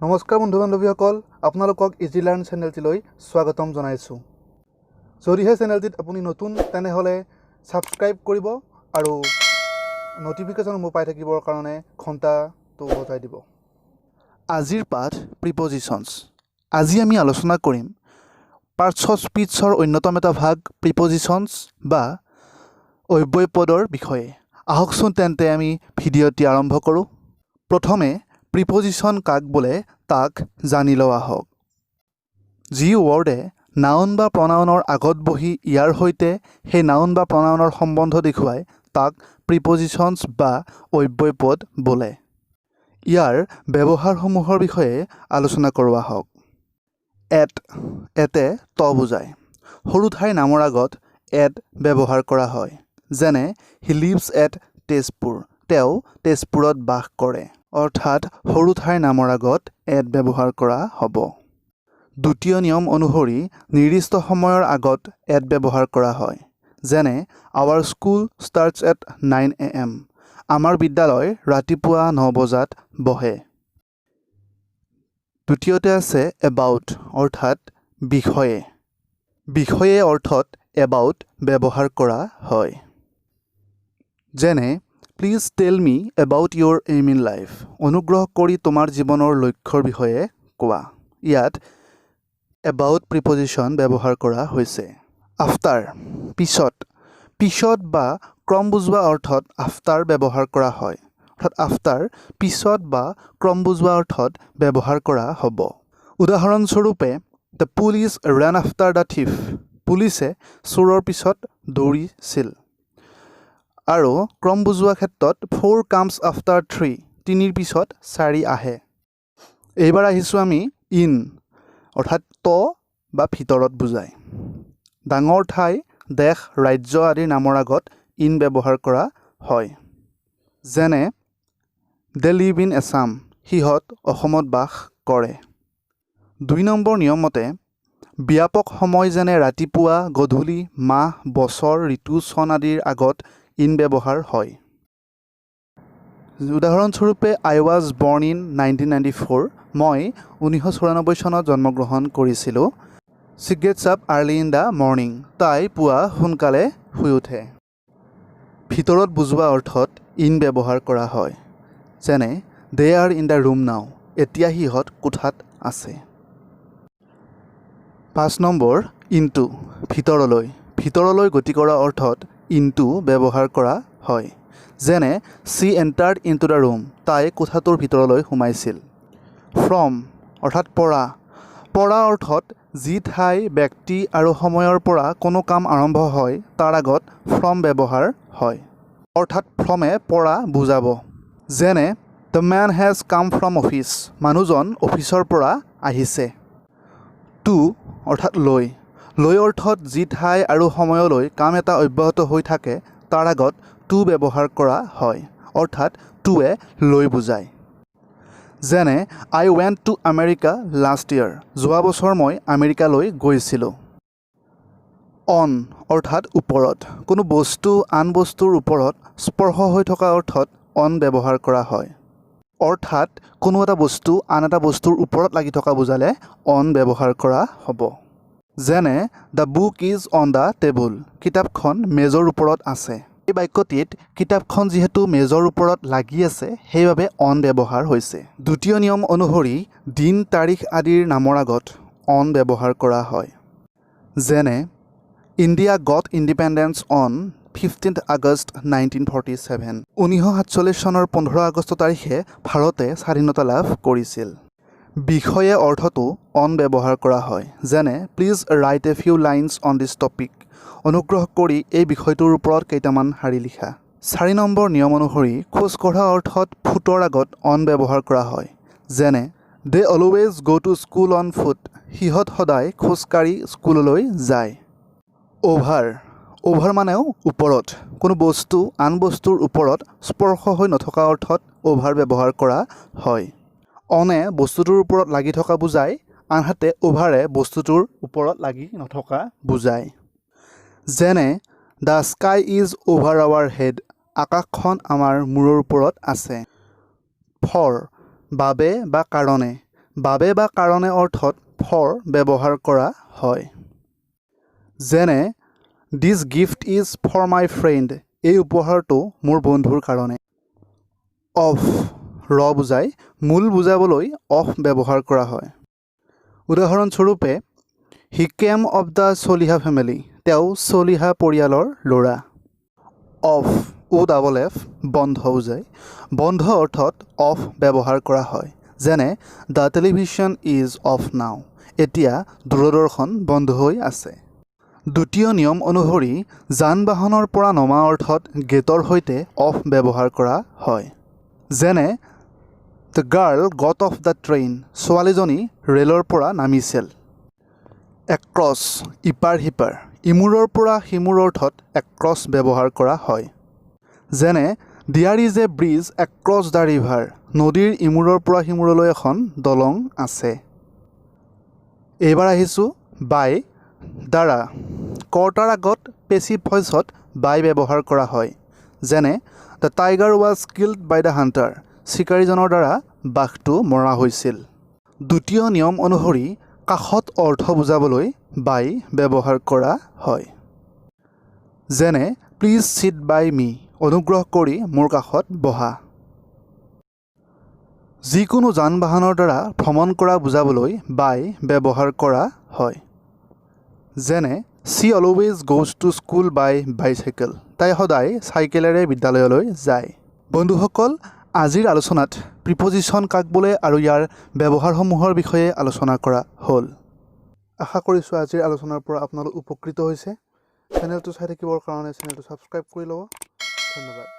নমস্কাৰ বন্ধু বান্ধৱীসকল, আপোনালোকক ইজি লাৰ্ণ চেনেলটিলৈ স্বাগতম জনাইছোঁ। যদিহে চেনেলটিত আপুনি নতুন তেনেহ'লে ছাবস্ক্ৰাইব কৰিব আৰু নটিফিকেশ্যনসমূহ পাই থাকিবৰ কাৰণে ঘণ্টাটো বজাই দিব। আজিৰ পাঠ প্ৰিপজিশ্যনছ। আজি আমি আলোচনা কৰিম পাৰ্টছ অফ স্পীচৰ অন্যতম এটা ভাগ প্ৰিপজিশ্যনছ বা অব্যয়পদৰ বিষয়ে। আহকচোন তেন্তে আমি ভিডিঅ'টি আৰম্ভ কৰোঁ। প্ৰথমে প্ৰিপজিশ্যন কাক বোলে তাক জানি লোৱা হওক। যি ৱৰ্ডে নাউন বা প্ৰনাউনৰ আগত বহি ইয়াৰ সৈতে সেই নাউন বা প্ৰনাউনৰ সম্বন্ধ দেখুৱায় তাক প্ৰিপজিশ্যনছ বা অব্যয়পদ বোলে। ইয়াৰ ব্যৱহাৰসমূহৰ বিষয়ে আলোচনা কৰোৱা হওক। এতে ত বুজায়। সৰু ঠাইৰ নামৰ আগত এট ব্যৱহাৰ কৰা হয়। যেনে হি লিভছ এট তেজপুৰ, তেওঁ তেজপুৰত বাস কৰে। অৰ্থাৎ সৰু ঠাইৰ নামৰ আগত এট ব্যৱহাৰ কৰা হ'ব। দ্বিতীয় নিয়ম অনুসৰি নিৰ্দিষ্ট সময়ৰ আগত এট ব্যৱহাৰ কৰা হয়। যেনে our school starts at 9 AM, আমাৰ বিদ্যালয় ৰাতিপুৱা 9 বজাত বহে। দ্বিতীয়তে আছে এবাউট, অৰ্থাৎ বিষয়ে। বিষয়ে অৰ্থত এবাউট ব্যৱহাৰ কৰা হয়। যেনে please tell me about your aim in life, অনুগ্ৰহ কৰি তোমাৰ জীৱনৰ লক্ষ্যৰ বিষয়ে কোৱা। ইয়াত এবাউট প্ৰিপজিশ্যন ব্যৱহাৰ কৰা হৈছে। আফটাৰ, পিছত। পিছত বা ক্ৰম বুজোৱা অৰ্থত আফটাৰ ব্যৱহাৰ কৰা হয়। অৰ্থাৎ আফটাৰ পিছত বা ক্ৰম বুজোৱা অৰ্থত ব্যৱহাৰ কৰা হ'ব। উদাহৰণস্বৰূপে the police ran after the thief, পুলিচে চোৰৰ পিছত দৌৰিছিল। আৰু ক্ৰম বুজোৱা ক্ষেত্ৰত 4 কামছ আফটাৰ 3, 3ৰ পিছত 4 আহে। এইবাৰ আহিছোঁ আমি ইন, অৰ্থাৎ ত বা ভিতৰত বুজায়। ডাঙৰ ঠাই, দেশ, ৰাজ্য আদিৰ নামৰ আগত ইন ব্যৱহাৰ কৰা হয়। যেনে দে লিভ ইন আছাম, সিহঁত অসমত বাস কৰে। 2 নম্বৰ নিয়ম মতে ব্যাপক সময় যেনে ৰাতিপুৱা, গধূলি, মাহ, বছৰ, ঋতু, চন আদিৰ আগত ইন ব্যৱহাৰ হয়। উদাহৰণস্বৰূপে আই ৱাজ বৰ্ণ ইন 1994, মই 1994 চনত জন্মগ্ৰহণ কৰিছিলোঁ। She gets up early in the morning, তাই পুৱা সোনকালে শুই উঠে। ভিতৰত বুজোৱা অৰ্থত ইন ব্যৱহাৰ কৰা হয়। যেনে দে আৰ ইন দ্য ৰুম নাও, এতিয়া সিহঁত কোঠাত আছে। 5 নম্বৰ ইনটু, ভিতৰলৈ। ভিতৰলৈ গতি কৰা অৰ্থত ইনটু ব্যৱহাৰ কৰা হয়। যেনে শ্বি এণ্টাৰ্ড ইনটু দ্য ৰুম, তাই কোঠাটোৰ ভিতৰলৈ সোমাইছিল। ফ্ৰম, অৰ্থাৎ পৰা। পৰা অৰ্থত যি ঠাই, ব্যক্তি আৰু সময়ৰ পৰা কোনো কাম আৰম্ভ হয় তাৰ আগত ফ্ৰম ব্যৱহাৰ হয়। অৰ্থাৎ ফ্ৰমে পৰা বুজাব। যেনে দ্য মেন হেজ কাম ফ্ৰম অফিচ, মানুহজন অফিচৰ পৰা আহিছে। টু, অৰ্থাৎ লৈ। লৈ অৰ্থত যি ঠাই আৰু সময়লৈ কাম এটা অব্যাহত হৈ থাকে তাৰ আগত টু ব্যৱহাৰ কৰা হয়। অৰ্থাৎ টুৱে লৈ বুজায়। যেনে I went to America last year, যোৱা বছৰ মই আমেৰিকালৈ গৈছিলোঁ। অন, অৰ্থাৎ ওপৰত। কোনো বস্তু আন বস্তুৰ ওপৰত স্পৰ্শ হৈ থকা অৰ্থত অন ব্যৱহাৰ কৰা হয়। অৰ্থাৎ কোনো এটা বস্তু আন এটা বস্তুৰ ওপৰত লাগি থকা বুজালে অন ব্যৱহাৰ কৰা হ'ব। যেনে the book is on the table, কিতাপখন মেজৰ ওপৰত আছে। এই বাক্যটিত কিতাপখন যিহেতু মেজৰ ওপৰত লাগি আছে সেইবাবে অন ব্যৱহাৰ হৈছে। দ্বিতীয় নিয়ম অনুসৰি দিন, তাৰিখ আদিৰ নামৰ আগত অন ব্যৱহাৰ কৰা হয়। যেনে India gut independence on 15 August 1947, 1947 চনৰ 15 আগষ্ট তাৰিখে ভাৰতে স্বাধীনতা লাভ কৰিছিল। বিষয়ে অৰ্থতো অন ব্যৱহাৰ কৰা হয়। যেনে please right a few lines on this topic, অনুগ্ৰহ কৰি এই বিষয়টোৰ ওপৰত কেইটামান শাৰী লিখা। 4 নম্বৰ নিয়ম অনুসৰি খোজকঢ়া অৰ্থত ফুটৰ আগত অন ব্যৱহাৰ কৰা হয়। যেনে দে অলৱেজ গ' টু স্কুল অন ফুট, সিহঁত সদায় খোজকাঢ়ি স্কুললৈ যায়। অভাৰ, অভাৰ মানেও ওপৰত। কোনো বস্তু আন বস্তুৰ ওপৰত স্পৰ্শ হৈ নথকা অৰ্থত অভাৰ ব্যৱহাৰ কৰা হয়। অনে বস্তুটোৰ ওপৰত লাগি থকা বুজায়, আনহাতে অভাৰে বস্তুটোৰ ওপৰত লাগি নথকা বুজায়। যেনে the sky is over our head, আকাশখন আমাৰ মূৰৰ ওপৰত আছে। ফৰ, বাবে বা কাৰণে। বাবে বা কাৰণে অৰ্থত ফৰ ব্যৱহাৰ কৰা হয়। যেনে this gift is for my friend, এই উপহাৰটো মোৰ বন্ধুৰ কাৰণে। অফ বুজাই মূল বুজাবলৈ অফ ব্যৱহাৰ কৰা হয়। উদাহৰণস্বৰূপে হি কেম অফ দ্য চলিহা ফেমিলি, তেওঁ চলিহা পৰিয়ালৰ ল'ৰা। অফ OFF বন্ধ বুজাই বন্ধ অৰ্থত অফ ব্যৱহাৰ কৰা হয়। যেনে দ্য টেলিভিশ্যন ইজ অফ নাও, এতিয়া দূৰদৰ্শন বন্ধ হৈ আছে। দ্বিতীয় নিয়ম অনুসৰি যান বাহনৰ পৰা নমা অৰ্থত গেটৰ সৈতে অফ ব্যৱহাৰ কৰা হয়। যেনে the girl got off the train, ছোৱালীজনী ৰেলৰ পৰা নামিছিল। এক্ৰছ ইপাৰ সিপাৰ, ইমূৰৰ পৰা সিমূৰ অৰ্থত এক্ৰছ ব্যৱহাৰ কৰা হয়। যেনে there is a bridge across the river, নদীৰ ইমূৰৰ পৰা সিমূৰলৈ এখন দলং আছে। এইবাৰ আহিছোঁ বাই দ্বাৰা। কৰ্তাৰ আগত পেছিভ ভইচত বাই ব্যৱহাৰ কৰা হয়। যেনে the tiger was killed by the hunter, চিকাৰীজনৰ দ্বাৰা বাঘটো মৰা হৈছিল। দ্বিতীয় নিয়ম অনুসৰি কাষত অৰ্থ বুজাবলৈ বাই ব্যৱহাৰ কৰা হয়। যেনে প্লিজ ছিট বাই মি, অনুগ্ৰহ কৰি মোৰ কাষত বহা। যিকোনো যান বাহনৰ দ্বাৰা ভ্ৰমণ কৰা বুজাবলৈ বাই ব্যৱহাৰ কৰা হয়। যেনে she always goes to school by bicycle, তাই সদায় চাইকেলেৰে বিদ্যালয়লৈ যায়। বন্ধুসকল, আজিৰ আলোচনাত প্ৰিপজিশ্যন কাক বোলে আৰু ইয়াৰ ব্যৱহাৰসমূহৰ বিষয়ে আলোচনা কৰা হ'ল। আশা কৰিছোঁ আজিৰ আলোচনাৰ পৰা আপোনালোক উপকৃত হৈছে। চেনেলটো চাই থাকিবৰ কাৰণে চেনেলটো ছাবস্ক্ৰাইব কৰি ল'ব। ধন্যবাদ।